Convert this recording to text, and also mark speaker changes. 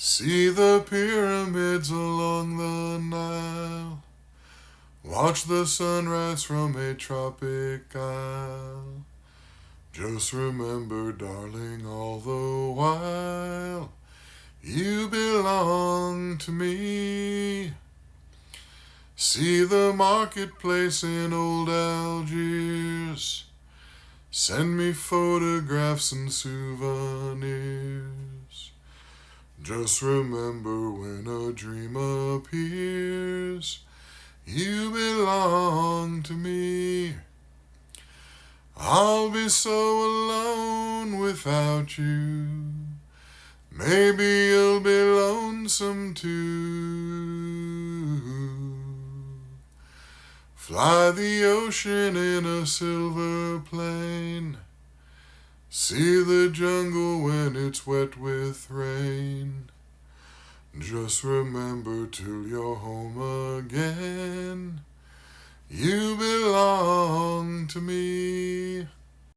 Speaker 1: See the pyramids along the Nile. Watch the sunrise from a tropic isle. Just remember, darling, all the while, you belong to me. See the marketplace in old Algiers. Send me photographs and souvenirs. Just remember, when a dream appears, you belong to me. I'll be so alone without you. Maybe you'll be lonesome too. Fly the ocean in a silver plane. See the jungle when it's wet with rain. Just remember, till you're home again, you belong to me.